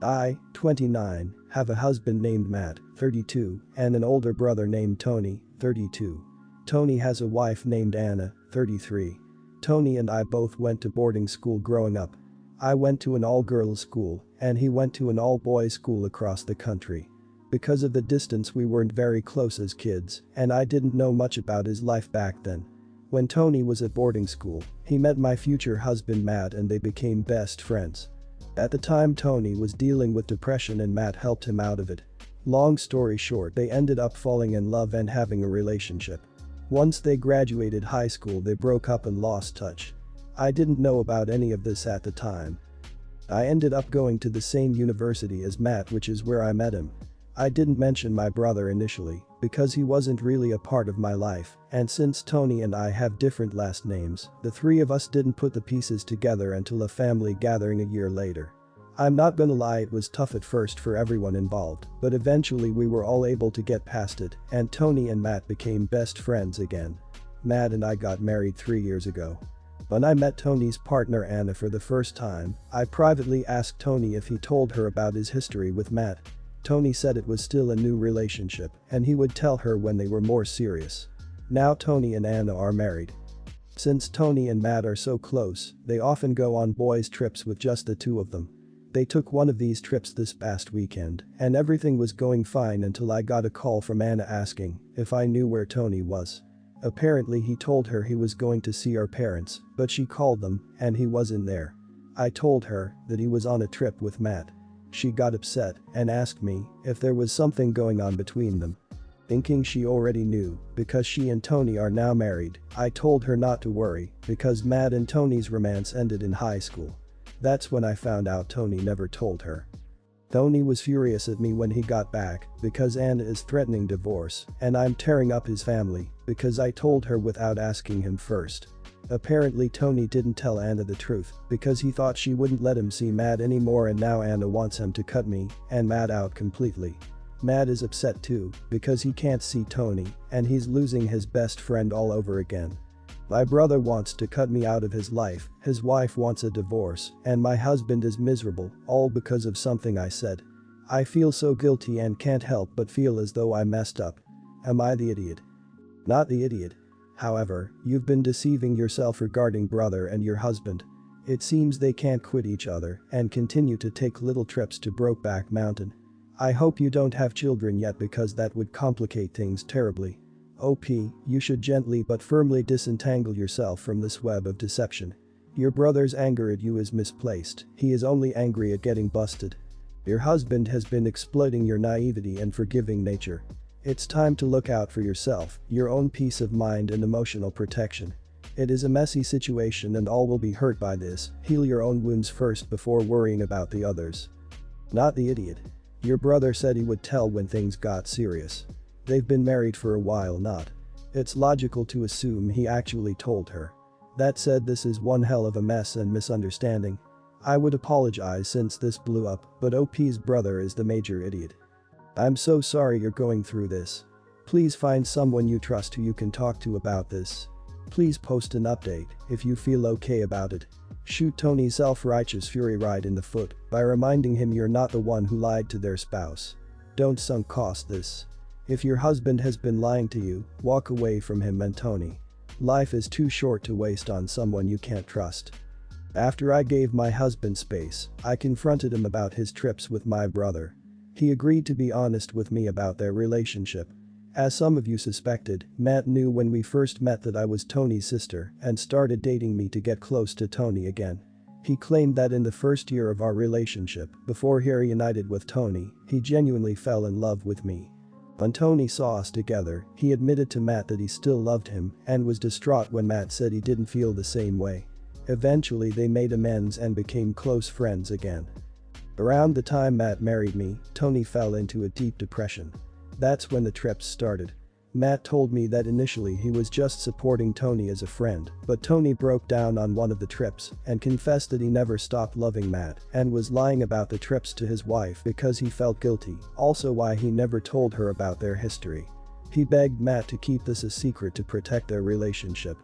I, 29, have a husband named Matt, 32, and an older brother named Tony, 32. Tony has a wife named Anna, 33. Tony and I both went to boarding school growing up. I went to an all-girls school, and he went to an all-boys school across the country. Because of the distance we weren't very close as kids, and I didn't know much about his life back then. When Tony was at boarding school, he met my future husband Matt and they became best friends. At the time Tony was dealing with depression and Matt helped him out of it. Long story short, they ended up falling in love and having a relationship. Once they graduated high school they broke up and lost touch. I didn't know about any of this at the time. I ended up going to the same university as Matt, which is where I met him. I didn't mention my brother initially, because he wasn't really a part of my life, and since Tony and I have different last names, the three of us didn't put the pieces together until a family gathering a year later. I'm not gonna lie, it was tough at first for everyone involved, but eventually we were all able to get past it, and Tony and Matt became best friends again. Matt and I got married 3 years ago. When I met Tony's partner Anna for the first time, I privately asked Tony if he told her about his history with Matt. Tony said it was still a new relationship and he would tell her when they were more serious. Now Tony and Anna are married. Since Tony and Matt are so close, they often go on boys' trips with just the two of them. They took one of these trips this past weekend and everything was going fine until I got a call from Anna asking if I knew where Tony was. Apparently he told her he was going to see our parents, but she called them and he wasn't there. I told her that he was on a trip with Matt. She got upset and asked me if there was something going on between them. Thinking she already knew because she and Tony are now married, I told her not to worry because Matt and Tony's romance ended in high school. That's when I found out Tony never told her. Tony was furious at me when he got back because Anna is threatening divorce and I'm tearing up his family because I told her without asking him first. Apparently Tony didn't tell Anna the truth because he thought she wouldn't let him see Matt anymore and now Anna wants him to cut me and Matt out completely. Matt is upset too because he can't see Tony and he's losing his best friend all over again. My brother wants to cut me out of his life, his wife wants a divorce, and my husband is miserable, all because of something I said. I feel so guilty and can't help but feel as though I messed up. Am I the idiot? Not the idiot. However, you've been deceiving yourself regarding brother and your husband. It seems they can't quit each other and continue to take little trips to Brokeback Mountain. I hope you don't have children yet because that would complicate things terribly. OP, you should gently but firmly disentangle yourself from this web of deception. Your brother's anger at you is misplaced, he is only angry at getting busted. Your husband has been exploiting your naivety and forgiving nature. It's time to look out for yourself, your own peace of mind and emotional protection. It is a messy situation and all will be hurt by this, heal your own wounds first before worrying about the others. Not the idiot. Your brother said he would tell when things got serious. They've been married for a while not. It's logical to assume he actually told her. That said, this is one hell of a mess and misunderstanding. I would apologize since this blew up, but OP's brother is the major idiot. I'm so sorry you're going through this. Please find someone you trust who you can talk to about this. Please post an update if you feel okay about it. Shoot Tony's self-righteous fury right in the foot by reminding him you're not the one who lied to their spouse. Don't sunk cost this. If your husband has been lying to you, walk away from him and Tony. Life is too short to waste on someone you can't trust. After I gave my husband space, I confronted him about his trips with my brother. He agreed to be honest with me about their relationship. As some of you suspected, Matt knew when we first met that I was Tony's sister and started dating me to get close to Tony again. He claimed that in the first year of our relationship, before he reunited with Tony, he genuinely fell in love with me. When Tony saw us together, he admitted to Matt that he still loved him and was distraught when Matt said he didn't feel the same way. Eventually they made amends and became close friends again. Around the time Matt married me, Tony fell into a deep depression. That's when the trips started. Matt told me that initially he was just supporting Tony as a friend, but Tony broke down on one of the trips and confessed that he never stopped loving Matt and was lying about the trips to his wife because he felt guilty, also why he never told her about their history. He begged Matt to keep this a secret to protect their relationship.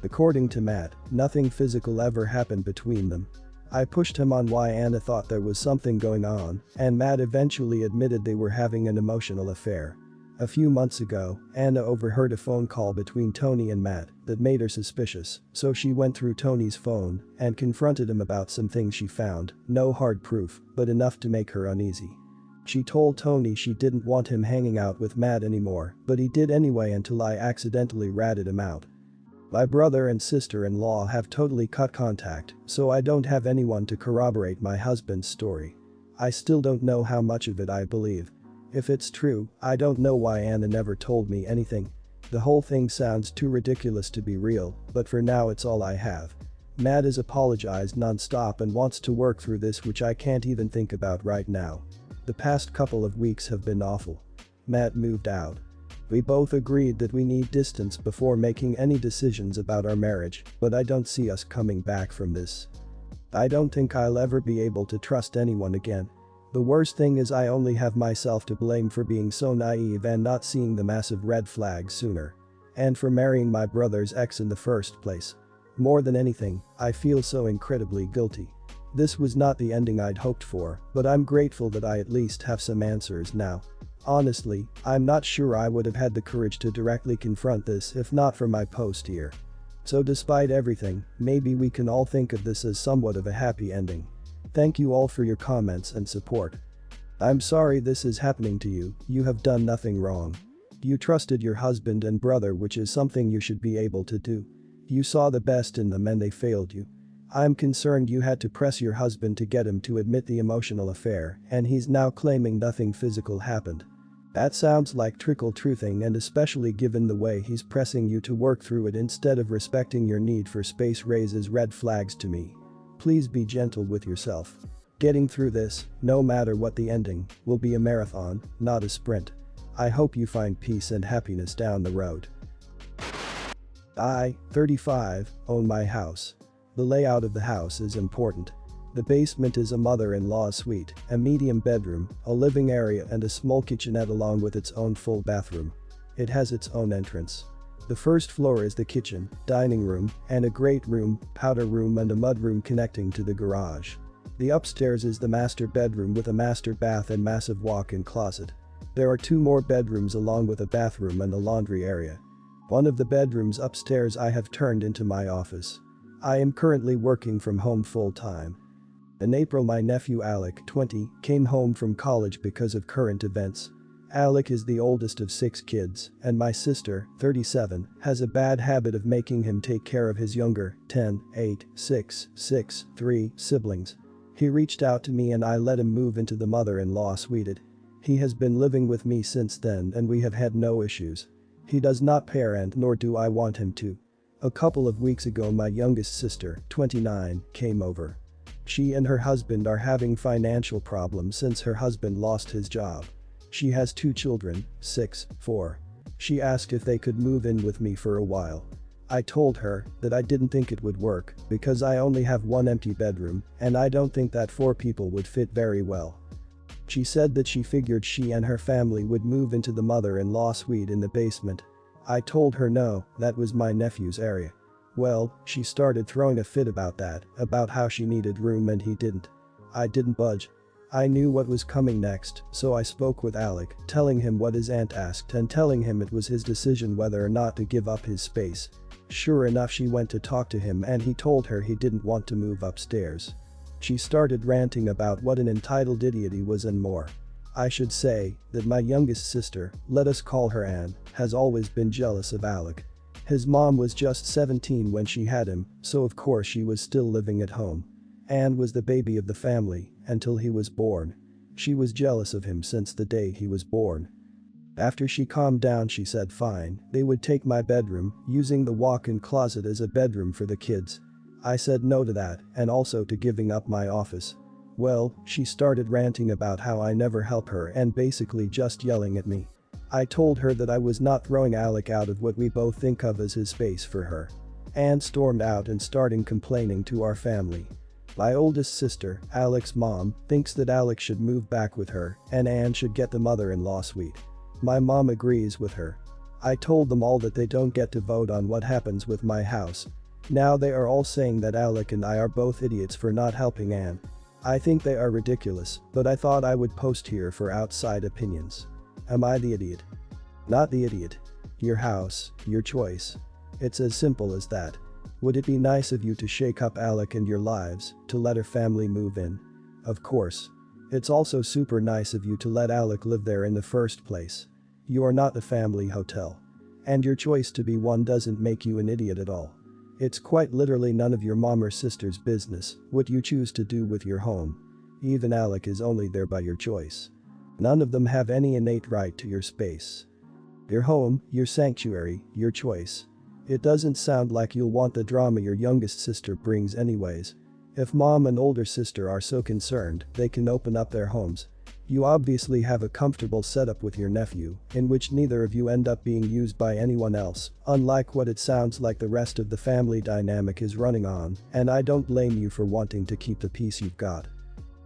According to Matt, nothing physical ever happened between them. I pushed him on why Anna thought there was something going on, and Matt eventually admitted they were having an emotional affair. A few months ago, Anna overheard a phone call between Tony and Matt that made her suspicious, so she went through Tony's phone and confronted him about some things she found, no hard proof, but enough to make her uneasy. She told Tony she didn't want him hanging out with Matt anymore, but he did anyway until I accidentally ratted him out. My brother and sister-in-law have totally cut contact, so I don't have anyone to corroborate my husband's story. I still don't know how much of it I believe. If it's true, I don't know why Anna never told me anything. The whole thing sounds too ridiculous to be real, but for now it's all I have. Matt has apologized non-stop and wants to work through this, which I can't even think about right now. The past couple of weeks have been awful. Matt moved out. We both agreed that we need distance before making any decisions about our marriage, but I don't see us coming back from this. I don't think I'll ever be able to trust anyone again. The worst thing is I only have myself to blame for being so naive and not seeing the massive red flags sooner. And for marrying my brother's ex in the first place. More than anything, I feel so incredibly guilty. This was not the ending I'd hoped for, but I'm grateful that I at least have some answers now. Honestly, I'm not sure I would have had the courage to directly confront this if not for my post here. So despite everything, maybe we can all think of this as somewhat of a happy ending. Thank you all for your comments and support. I'm sorry this is happening to you, you have done nothing wrong. You trusted your husband and brother, which is something you should be able to do. You saw the best in them and they failed you. I'm concerned you had to press your husband to get him to admit the emotional affair, and he's now claiming nothing physical happened. That sounds like trickle-truthing, and especially given the way he's pressing you to work through it instead of respecting your need for space raises red flags to me. Please be gentle with yourself. Getting through this, no matter what the ending, will be a marathon, not a sprint. I hope you find peace and happiness down the road. I, 35, own my house. The layout of the house is important. The basement is a mother-in-law's suite, a medium bedroom, a living area and a small kitchenette along with its own full bathroom. It has its own entrance. The first floor is the kitchen, dining room, and a great room, powder room and a mudroom connecting to the garage. The upstairs is the master bedroom with a master bath and massive walk-in closet. There are 2 more bedrooms along with a bathroom and a laundry area. One of the bedrooms upstairs I have turned into my office. I am currently working from home full-time. In April my nephew Alec, 20, came home from college because of current events. Alec is the oldest of 6 kids, and my sister, 37, has a bad habit of making him take care of his younger, 10, 8, 6, 6, 3 siblings. He reached out to me and I let him move into the mother-in-law suite. He has been living with me since then and we have had no issues. He does not parent, nor do I want him to. A couple of weeks ago my youngest sister, 29, came over. She and her husband are having financial problems since her husband lost his job. She has 2 children, 6, 4. She asked if they could move in with me for a while. I told her that I didn't think it would work because I only have 1 empty bedroom and I don't think that 4 people would fit very well. She said that she figured she and her family would move into the mother-in-law suite in the basement. I told her no, that was my nephew's area. Well, she started throwing a fit about that, about how she needed room and he didn't. I didn't budge. I knew what was coming next, so I spoke with Alec, telling him what his aunt asked and telling him it was his decision whether or not to give up his space. Sure enough, she went to talk to him and he told her he didn't want to move upstairs. She started ranting about what an entitled idiot he was and more. I should say that my youngest sister, let us call her Anne, has always been jealous of Alec. His mom was just 17 when she had him, so of course she was still living at home. Anne was the baby of the family until he was born. She was jealous of him since the day he was born. After she calmed down, she said fine, they would take my bedroom, using the walk-in closet as a bedroom for the kids. I said no to that and also to giving up my office. Well, she started ranting about how I never help her and basically just yelling at me. I told her that I was not throwing Alec out of what we both think of as his space for her. Anne stormed out and started complaining to our family. My oldest sister, Alec's mom, thinks that Alec should move back with her and Anne should get the mother-in-law suite. My mom agrees with her. I told them all that they don't get to vote on what happens with my house. Now they are all saying that Alec and I are both idiots for not helping Anne. I think they are ridiculous, but I thought I would post here for outside opinions. Am I the idiot? Not the idiot. Your house, your choice. It's as simple as that. Would it be nice of you to shake up Alec and your lives, to let her family move in? Of course. It's also super nice of you to let Alec live there in the first place. You are not the family hotel. And your choice to be one doesn't make you an idiot at all. It's quite literally none of your mom or sister's business what you choose to do with your home. Even Alec is only there by your choice. None of them have any innate right to your space. Your home, your sanctuary, your choice. It doesn't sound like you'll want the drama your youngest sister brings anyways. If mom and older sister are so concerned, they can open up their homes. You obviously have a comfortable setup with your nephew, in which neither of you end up being used by anyone else, unlike what it sounds like the rest of the family dynamic is running on, and I don't blame you for wanting to keep the peace you've got.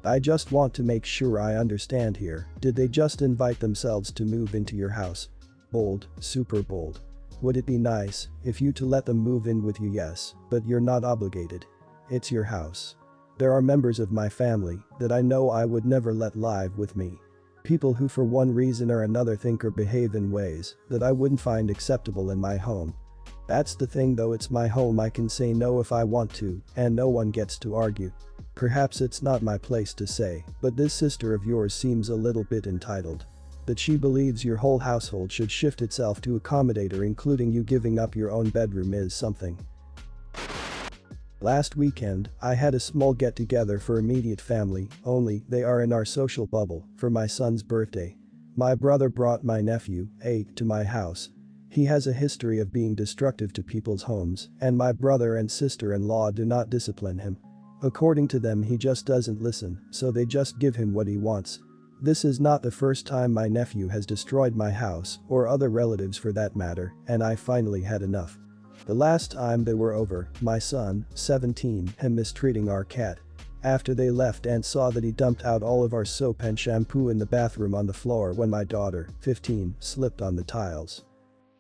I just want to make sure I understand here, did they just invite themselves to move into your house? Bold, super bold. Would it be nice if you to let them move in with you? Yes, but you're not obligated. It's your house. There are members of my family that I know I would never let live with me. People who for one reason or another think or behave in ways that I wouldn't find acceptable in my home. That's the thing though, it's my home, I can say no if I want to, and no one gets to argue. Perhaps it's not my place to say, but this sister of yours seems a little bit entitled. That she believes your whole household should shift itself to accommodate her, including you giving up your own bedroom, is something. Last weekend, I had a small get-together for immediate family, only they are in our social bubble, for my son's birthday. My brother brought my nephew, 8, to my house. He has a history of being destructive to people's homes, and my brother and sister-in-law do not discipline him. According to them, he just doesn't listen, so they just give him what he wants. This is not the first time my nephew has destroyed my house, or other relatives for that matter, and I finally had enough. The last time they were over, my son, 17, him mistreating our cat. After they left and saw that he dumped out all of our soap and shampoo in the bathroom on the floor when my daughter, 15, slipped on the tiles.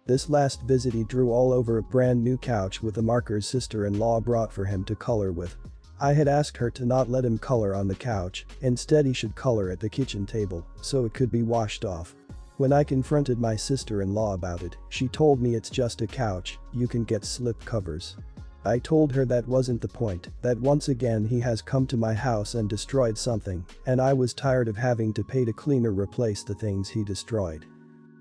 This last visit he drew all over a brand new couch with the markers sister-in-law brought for him to color with. I had asked her to not let him color on the couch, instead he should color at the kitchen table, so it could be washed off. When I confronted my sister-in-law about it, she told me it's just a couch, you can get slip covers. I told her that wasn't the point, that once again he has come to my house and destroyed something, and I was tired of having to pay to clean or replace the things he destroyed.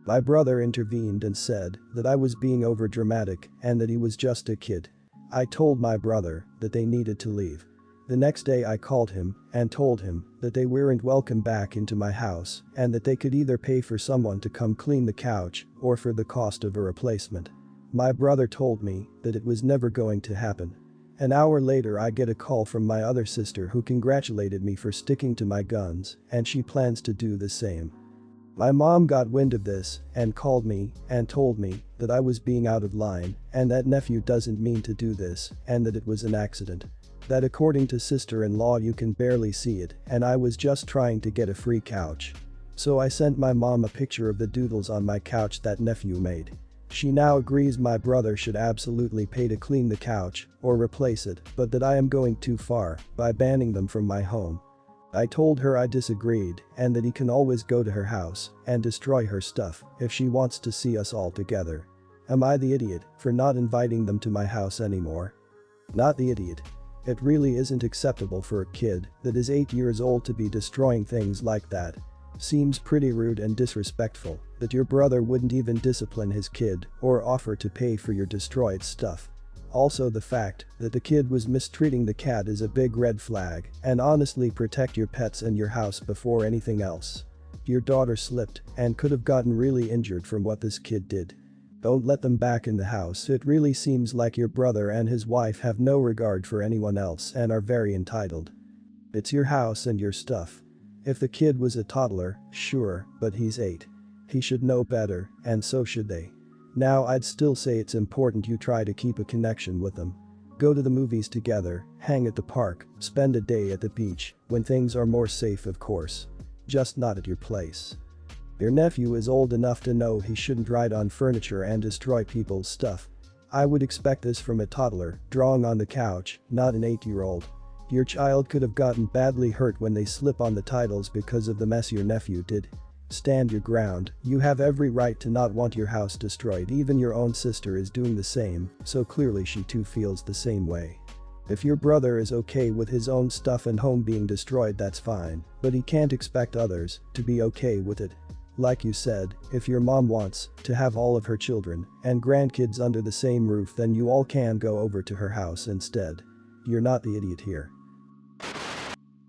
My brother intervened and said that I was being overdramatic and that he was just a kid. I told my brother that they needed to leave. The next day I called him and told him that they weren't welcome back into my house and that they could either pay for someone to come clean the couch or for the cost of a replacement. My brother told me that it was never going to happen. An hour later I get a call from my other sister who congratulated me for sticking to my guns, and she plans to do the same. My mom got wind of this and called me and told me that I was being out of line and that nephew doesn't mean to do this and that it was an accident. That according to sister-in-law you can barely see it and I was just trying to get a free couch. So I sent my mom a picture of the doodles on my couch that nephew made. She now agrees my brother should absolutely pay to clean the couch or replace it, but that I am going too far by banning them from my home. I told her I disagreed and that he can always go to her house and destroy her stuff if she wants to see us all together. Am I the idiot for not inviting them to my house anymore? Not the idiot. It really isn't acceptable for a kid that is 8 years old to be destroying things like that. Seems pretty rude and disrespectful that your brother wouldn't even discipline his kid or offer to pay for your destroyed stuff. Also, the fact that the kid was mistreating the cat is a big red flag, and honestly, protect your pets and your house before anything else. Your daughter slipped and could have gotten really injured from what this kid did. Don't let them back in the house. It really seems like your brother and his wife have no regard for anyone else and are very entitled. It's your house and your stuff. If the kid was a toddler, sure, but he's 8. He should know better, and so should they. Now I'd still say it's important you try to keep a connection with them. Go to the movies together, hang at the park, spend a day at the beach, when things are more safe of course. Just not at your place. Your nephew is old enough to know he shouldn't ride on furniture and destroy people's stuff. I would expect this from a toddler, drawing on the couch, not an 8-year-old. Your child could have gotten badly hurt when they slip on the titles because of the mess your nephew did. Stand your ground, you have every right to not want your house destroyed. Even your own sister is doing the same, so clearly she too feels the same way. If your brother is okay with his own stuff and home being destroyed, that's fine, but he can't expect others to be okay with it. Like you said, if your mom wants to have all of her children and grandkids under the same roof, then you all can go over to her house instead. You're not the idiot here.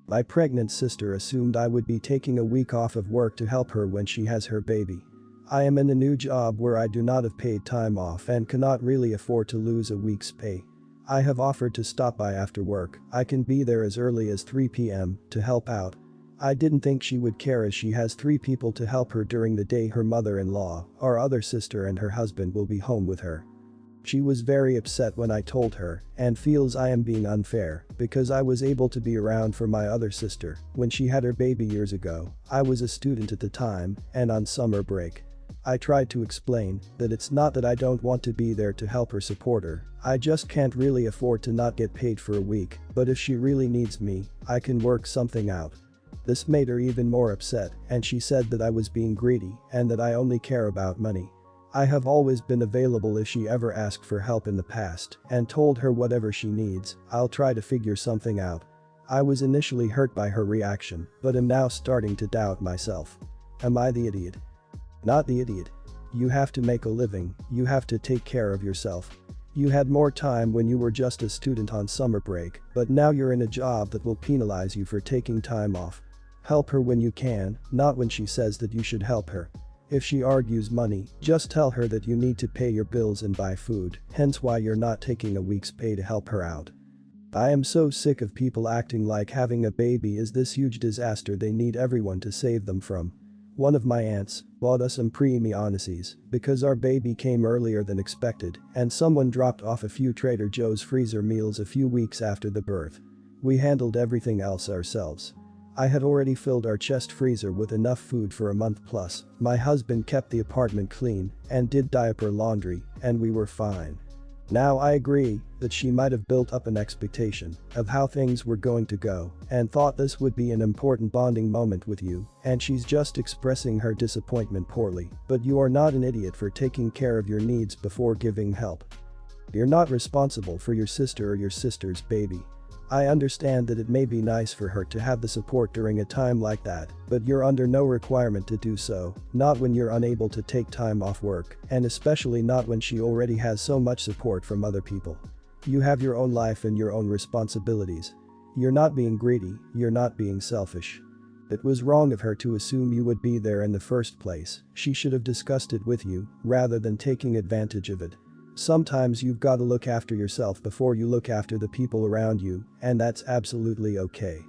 My pregnant sister assumed I would be taking a week off of work to help her when she has her baby. I am in a new job where I do not have paid time off and cannot really afford to lose a week's pay. I have offered to stop by after work. I can be there as early as 3 p.m. to help out. I didn't think she would care as she has 3 people to help her during the day. Her mother-in-law, our other sister, and her husband will be home with her. She was very upset when I told her and feels I am being unfair because I was able to be around for my other sister when she had her baby years ago. I was a student at the time and on summer break. I tried to explain that it's not that I don't want to be there to help her support her, I just can't really afford to not get paid for a week, but if she really needs me, I can work something out. This made her even more upset and she said that I was being greedy and that I only care about money. I have always been available if she ever asked for help in the past and told her whatever she needs, I'll try to figure something out. I was initially hurt by her reaction, but am now starting to doubt myself. Am I the idiot? Not the idiot. You have to make a living, you have to take care of yourself. You had more time when you were just a student on summer break, but now you're in a job that will penalize you for taking time off. Help her when you can, not when she says that you should help her. If she argues money, just tell her that you need to pay your bills and buy food, hence why you're not taking a week's pay to help her out. I am so sick of people acting like having a baby is this huge disaster they need everyone to save them from. One of my aunts bought us some pre-meonices because our baby came earlier than expected and someone dropped off a few Trader Joe's freezer meals a few weeks after the birth. We handled everything else ourselves. I had already filled our chest freezer with enough food for a month plus. My husband kept the apartment clean and did diaper laundry and we were fine. Now I agree that she might have built up an expectation of how things were going to go and thought this would be an important bonding moment with you and she's just expressing her disappointment poorly, but you are not an idiot for taking care of your needs before giving help. You're not responsible for your sister or your sister's baby. I understand that it may be nice for her to have the support during a time like that, but you're under no requirement to do so, not when you're unable to take time off work, and especially not when she already has so much support from other people. You have your own life and your own responsibilities. You're not being greedy, you're not being selfish. It was wrong of her to assume you would be there in the first place. She should have discussed it with you, rather than taking advantage of it. Sometimes you've got to look after yourself before you look after the people around you, and that's absolutely okay.